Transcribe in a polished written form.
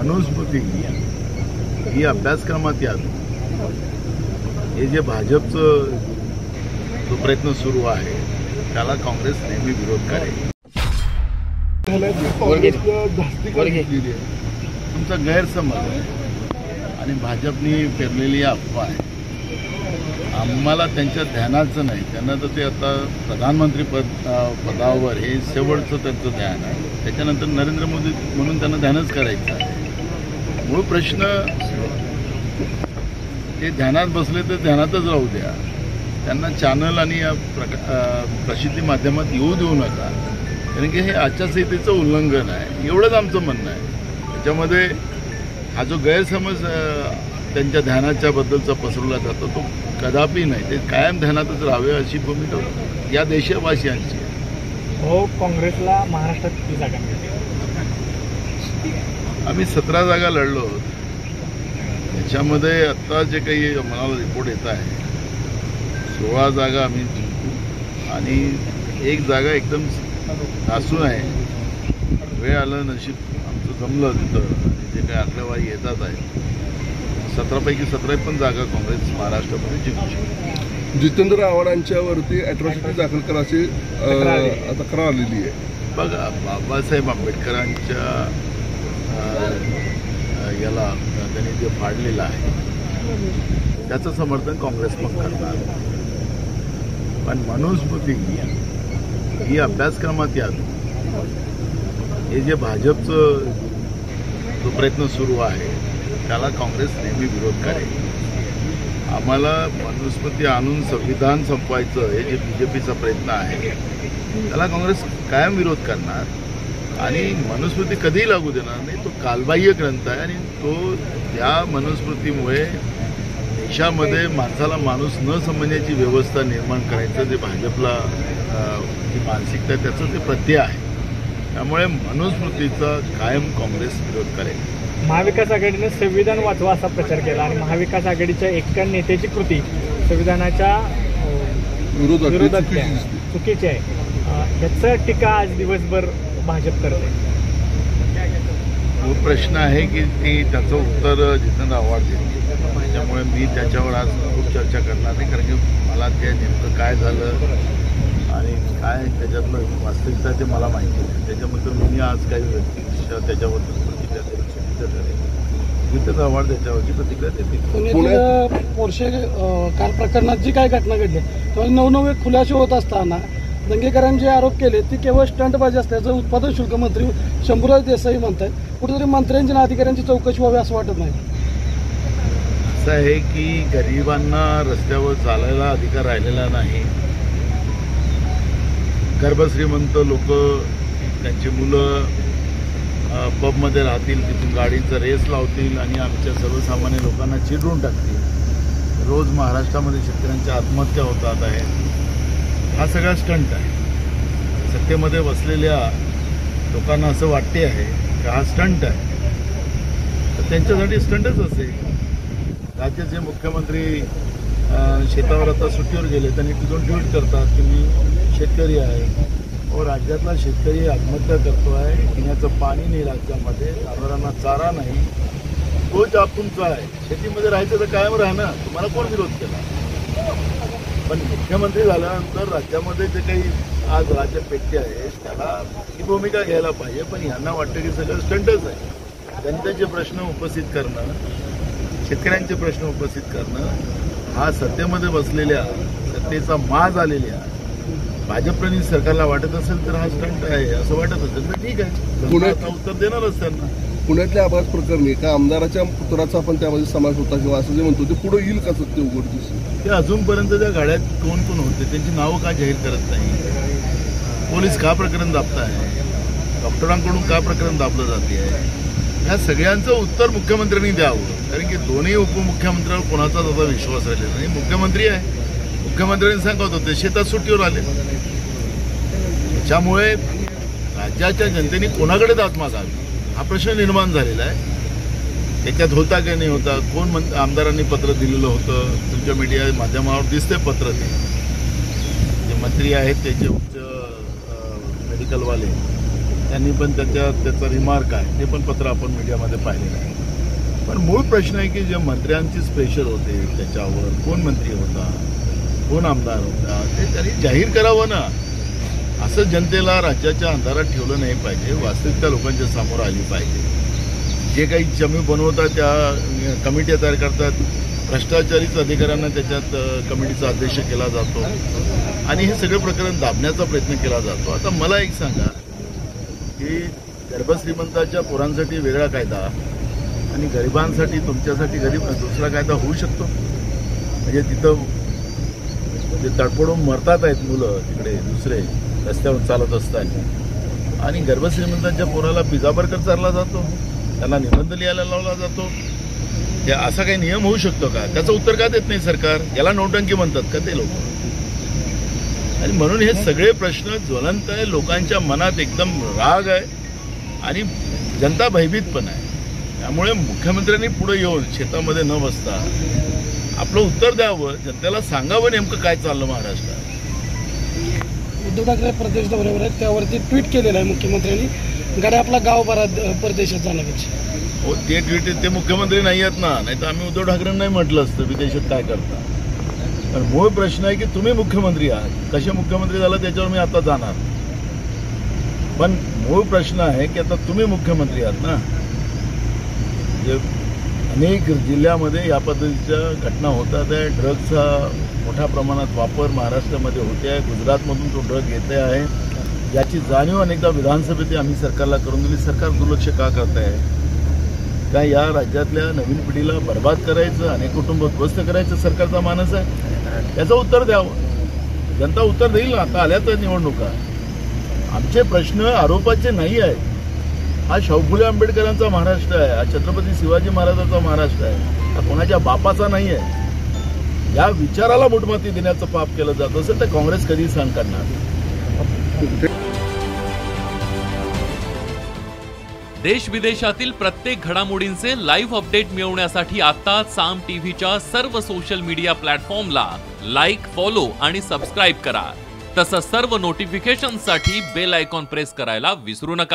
मनुस्मृती ही अभ्यासक्रमात यावी, हे जे भाजपचं जो प्रयत्न सुरू आहे त्याला काँग्रेस नेहमी विरोध करेल. तुमचा गैरसमज आहे आणि भाजपनी पेरलेली अफवा आहे. आम्हाला त्यांच्या ध्यानाचं नाही, त्यांना तर ते आता प्रधानमंत्री पदावर हे शेवटचं त्यांचं ध्यान आहे. त्याच्यानंतर नरेंद्र मोदी म्हणून त्यांना ध्यानच करायचं आहे. मूळ प्रश्न ते ध्यानात बसले तर ध्यानातच राहू द्या, त्यांना चॅनल आणि या प्रसिद्धी माध्यमात येऊ देऊ नका, कारण की हे आचारसंहितेचं उल्लंघन आहे. एवढंच आमचं म्हणणं आहे. त्याच्यामध्ये हा जो गैरसमज त्यांच्या ध्यानाच्या बद्दलचा पसरवला जातो तो कदापि नाही. ते कायम ध्यानातच राहावे अशी भूमिका या देशवासियांची आहे. हो, काँग्रेसला महाराष्ट्रात किती जागा मिळते? आम्ही 17 जागा लढलो. त्याच्यामध्ये आत्ता जे काही आम्हाला रिपोर्ट येत आहे 16 जागा आम्ही जिंकू आणि एक जागा एकदम ठासून आहे. वेळ आलं, नशीब आमचं जमलं तिथं, जे काही आकडेवारी येतात आहे 17 पैकी 17 पण जागा काँग्रेस महाराष्ट्रामध्ये जिंकू शकते. जितेंद्र आव्हाडांच्यावरती अॅट्रॉसिटी दाखल करायची तक्रार आलेली आहे. बघा, बाबासाहेब आंबेडकरांच्या याला त्यांनी जे फाडलेलं आहे त्याचं समर्थन काँग्रेस पण करणार. पण मनुस्मृती ही अभ्यासक्रमात यावी, हे जे भाजपचं जो प्रयत्न सुरू आहे त्याला काँग्रेस नेहमी विरोध करेल. आम्हाला मनुस्मृती आणून संविधान संपवायचं हे जे बीजेपीचा प्रयत्न आहे त्याला काँग्रेस कायम विरोध करणार आणि मनुस्मृती कधीही लागू देणार नाही. तो कालबाह्य ग्रंथ आहे आणि तो या मनुस्मृतीमुळे देशामध्ये माणसाला माणूस न समजण्याची व्यवस्था निर्माण करायचं जे भाजपला जी मानसिकता आहे त्याचं ते प्रत्यय आहे. त्यामुळे मनुस्मृतीचा कायम काँग्रेस विरोध करेल. महाविकास आघाडीने संविधान वाचवा असा प्रचार केला आणि महाविकास आघाडीच्या एका नेत्याची कृती संविधानाच्या विरोधात चुकीची आहे. याचं टीका आज दिवसभर भाजप करते. तो प्रश्न आहे की त्याचं उत्तर जितेंद्र आव्हाड देतील. त्यामुळे मी त्याच्यावर आज खूप चर्चा करणार नाही, कारण की मला ते नेमकं काय झालं आणि काय त्याच्यातलं वास्तविकता ते मला माहिती नाही. त्याच्याबद्दल मी आज काही व्यक्तिशः त्याच्याबद्दल प्रतिक्रिया देईल, चुकीचं करेल. जितेंद्र आव्हाड त्याच्यावरची प्रतिक्रिया देतील. पोर्शे कार प्रकरणात जी काय घटना घडली तेव्हा नवनवे खुलासे होत असताना दंगेकरांनी जे आरोप केले ते केवळ स्टंटबाजी असल्याचं उत्पादन शुल्क मंत्री शंभूराज देसाई म्हणतात. कुठेतरी मंत्र्यांची आणि अधिकाऱ्यांची चौकशी व्हावी असं वाटत नाही. असं आहे की गरिबांना रस्त्यावर चालायला अधिकार राहिलेला नाही. गर्भश्रीमंत लोक त्यांची मुलं पबमध्ये राहतील, तिथून गाडीचा रेस लावतील आणि आमच्या सर्वसामान्य लोकांना चिडवून टाकतील. रोज महाराष्ट्रामध्ये शेतकऱ्यांच्या आत्महत्या होतात आहेत. हा सगळा स्टंट आहे. सत्तेमध्ये बसलेल्या लोकांना असं वाटते आहे की हा स्टंट आहे, तर त्यांच्यासाठी स्टंटच असेल. राज्याचे मुख्यमंत्री शेतावर आता सुट्टीवर गेले, त्यांनी तिथून ट्विट करतात की मी शेतकरी आहे. व राज्यातला शेतकरी आत्महत्या करतो आहे, पिण्याचं पाणी नाही राज्यामध्ये, जनावरांना चारा नाही. तो जॉब तुमचा आहे. शेतीमध्ये राहायचं तर कायम राहणं, तुम्हाला कोण विरोध केला? पण मुख्यमंत्री झाल्यानंतर राज्यामध्ये जे काही आज राज्य पेटते आहे त्याला ही भूमिका घ्यायला पाहिजे. पण यांना वाटतं की सगळं स्टंटच आहे. जनतेचे प्रश्न उपस्थित करणं, शेतकऱ्यांचे प्रश्न उपस्थित करणं हा सत्तेमध्ये बसलेल्या, सत्तेचा माज आलेल्या भाजपनी सरकारला वाटत असेल तर हा स्टंट आहे असं वाटत असेल तर ठीक आहे, पुण्यात उत्तर देणारच त्यांना. पुण्यातल्या अपघात प्रकरणी एका आमदाराच्या पुत्राचा पण त्यामध्ये समावेश होता किंवा असं जे म्हणतो ते पुढे येईल का सत्य उघडकीस? ते अजूनपर्यंत त्या गाड्यात कोण कोण होते त्यांची नावं का जाहीर करत नाही? पोलीस का प्रकरण दाबताय? डॉक्टरांकडून का प्रकरण दाबलं जाते आहे? ह्या सगळ्यांचं उत्तर मुख्यमंत्र्यांनी द्यावं, कारण की दोन्ही उपमुख्यमंत्र्यांवर कोणाचाच आता विश्वास राहिलेला नाही. मुख्यमंत्री आहे, मुख्यमंत्र्यांनी सांगत होते शेतात सुट्टीवर आले. त्याच्यामुळे राज्याच्या जनतेने कोणाकडे दाद मागावी हा प्रश्न निर्माण झालेला आहे. त्याच्यात होता की नाही होता, कोण आमदारांनी पत्र दिलेलं होतं, तुमच्या मीडिया माध्यमावर दिसते पत्र. ते जे मंत्री आहेत त्याचे उच्च मेडिकलवाले त्यांनी पण त्याचा रिमार्क आहे, ते पण पत्र आपण मीडियामध्ये पाहिलेलं आहे. पण मूळ प्रश्न आहे की जे मंत्र्यांचीच प्रेशर होते त्याच्यावर, कोण मंत्री होता, कोण आमदार होता, ते त्यांनी जाहीर करावं ना. असं जनतेला राज्याच्या अंधारात ठेवलं नाही पाहिजे. वास्तविकता लोकांच्या समोर आली पाहिजे. जे काही जमीन बनवतात त्या कमिट्या तयार करतात, भ्रष्टाचारीच अधिकाऱ्यांना त्याच्यात कमिटीचा अध्यक्ष केला जातो आणि हे सगळं प्रकरण दाबण्याचा प्रयत्न केला जातो. आता मला एक सांगा की गर्भश्रीमंताच्या पोरांसाठी वेगळा कायदा आणि गरिबांसाठी, तुमच्यासाठी गरीब दुसरा कायदा होऊ शकतो? म्हणजे तिथं जे तडफडून मरतात आहेत मुलं तिकडे दुसरे रस्त्यावर चालत असताना, आणि गर्भश्रीमंतांच्या पोराला पिझ्झा बर्गर चालला जातो, त्यांना निबंध लिहायला लावला जातो. हे असा काही नियम होऊ शकतो का? त्याचं उत्तर का देत नाही सरकार? याला नोटंकी म्हणतात का ते लोक? आणि म्हणून हे सगळे प्रश्न ज्वलंत आहे. लोकांच्या मनात एकदम राग आहे आणि जनता भयभीत पण आहे. त्यामुळे मुख्यमंत्र्यांनी पुढे येऊन शेतामध्ये न बसता आपलं उत्तर द्यावं, जनतेला सांगावं नेमकं काय चाललं महाराष्ट्रात. उद्धव ठाकरे प्रदेश दौऱ्यावर आहेत, त्यावरती ट्विट केलेलं आहे मुख्यमंत्र्यांनी, गाड्या आपला गाव परदेशात जाण्यापेक्षा. हो, ते ट्विट ते मुख्यमंत्री नाही आहेत ना, नाही तर आम्ही उद्धव ठाकरेंना नाही म्हटलं असतं विदेशात काय करता. पण मूळ प्रश्न आहे की तुम्ही मुख्यमंत्री आहात, कसे मुख्यमंत्री झाला त्याच्यावर मी आता जाणार. पण मूळ प्रश्न आहे की आता तुम्ही मुख्यमंत्री आहात ना. जे अनेक जिल्ह्यामध्ये या पद्धतीच्या घटना होतात आहे. ड्रग्सचा मोठ्या प्रमाणात वापर महाराष्ट्रामध्ये होते आहे. गुजरातमधून तो ड्रग येते आहे. याची जाणीव अनेकदा विधानसभेत आम्ही सरकारला करून दिली. सरकार दुर्लक्ष का करत आहे? काय या राज्यातल्या नवीन पिढीला बर्बाद करायचं, अनेक कुटुंब उद्ध्वस्त करायचं सरकारचा मानस आहे? त्याचं उत्तर द्यावं. जनता उत्तर देईल ना. आता आल्या तर निवडणुका. आमचे प्रश्न आरोपाचे नाही आहेत. हा शाहू फुले आंबेडकरांचा महाराष्ट्र आहे, हा छत्रपती शिवाजी महाराजांचा महाराष्ट्र आहे, हा कोणाच्या बापाचा नाही आहे. या विचाराला मुठमाती देण्याचं पाप केलं जात असेल तर काँग्रेस कधी सहन करणार? देश विदेशातील प्रत्येक घडामोडींचे लाईव्ह अपडेट मिळवण्यासाठी आता साम टीव्हीच्या सर्व सोशल मीडिया प्लॅटफॉर्मला लाईक, फॉलो आणि सबस्क्राईब करा. तसंच सर्व नोटिफिकेशनसाठी बेल आयकॉन प्रेस करायला विसरू नका.